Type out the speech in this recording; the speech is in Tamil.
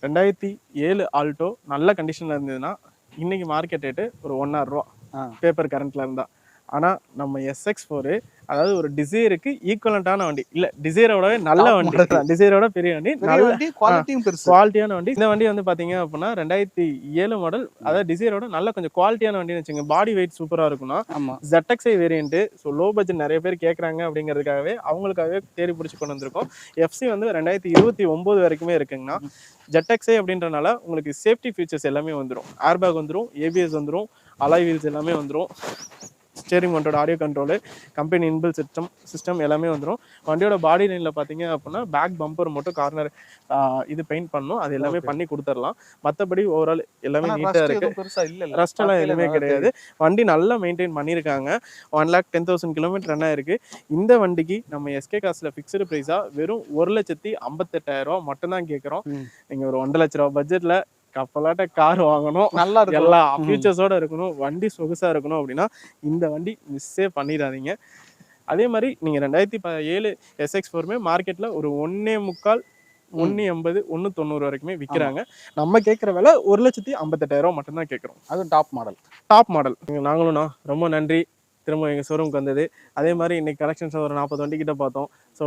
2007 ஆல்டோ நல்ல கண்டிஷன்ல இருந்ததுன்னா இன்னைக்கு மார்க்கெட் ரேட்டு ஒரு 1,00,000 ரூபா பேப்பர் கரண்ட்ல இருந்தா. ஆனா நம்ம SX4 அதாவது ஒரு டிசைருக்கு ஈக்குவலண்டான வண்டி இல்ல, டிசைரோடவே நல்ல வண்டி தான், டிசைரோட பெரிய வண்டி, நல்ல குவாலிட்டியும் பெருசு, குவாலிட்டியான வண்டி. இந்த வண்டி வந்து பாத்தீங்க அப்படின்னா 2007 மாடல், அதாவது டிசைரோட நல்ல கொஞ்சம் குவாலிட்டியான வண்டின்னு வச்சுங்க. பாடி வெயிட் சூப்பரா இருக்கும்னா ZXi variant. So low budget நிறைய பேர் கேட்குறாங்க அப்படிங்கிறதுக்காகவே அவங்களுக்காகவே தேடி பிடிச்சி கொண்டு வந்திருக்கோம். FC வந்து 2029 வரைக்குமே இருக்குங்கண்ணா. ZXi அப்படின்றனால உங்களுக்கு சேஃப்டி ஃபீச்சர்ஸ் எல்லாமே வந்துடும். ஏர்பேக் வந்துடும், ABS வந்துடும், அலாய் வீல்ஸ் எல்லாமே வந்துடும், steering mounted audio control, company inbuilt system எல்லாமே வந்துடும். வண்டியோட பாடி லைனில் பார்த்தீங்க அப்படின்னா பேக் பம்பர் மட்டும் கார்னர் இது பெயிண்ட் பண்ணணும், அது எல்லாமே பண்ணி கொடுத்துடலாம். மற்றபடி ஓவரால் எல்லாமே நீட்டாக இருக்குது, ரஸ்ட் எல்லாம் எதுவுமே கிடையாது. வண்டி நல்லா மெயின்டைன் பண்ணியிருக்காங்க. 1,10,000 கிலோமீட்டர் ரன் ஆயிருக்கு. இந்த வண்டிக்கு நம்ம SK காஸ்ட்ல ஃபிக்ஸ்டு ப்ரைஸாக வெறும் 1,58,000 மட்டும்தான் கேட்குறோம். நீங்கள் ஒரு 1,00,000 ரூபா பட்ஜெட்டில் கப்பலாட்ட கார் வாங்கணும், நல்லா எல்லா ஃபியூச்சர்ஸோட இருக்கணும், வண்டி சொகுசா இருக்கணும் அப்படின்னா இந்த வண்டி மிஸ்ஸே பண்ணிடாதீங்க. அதே மாதிரி நீங்கள் 2007 SX4 மார்க்கெட்டில் ஒரு 1,45,000 1,80,000 1,90 வரைக்குமே விற்கிறாங்க. நம்ம கேட்குற விலை 1,58,000 மட்டும்தான் கேட்குறோம். அதுவும் டாப் மாடல். நாங்களும்ண்ணா ரொம்ப நன்றி திரும்ப எங்கள் ஷோரூமுக்கு வந்தது. அதே மாதிரி இன்னைக்கு கலெக்ஷன்ஸ் ஒரு 40 வண்டி கிட்ட பார்த்தோம். ஸோ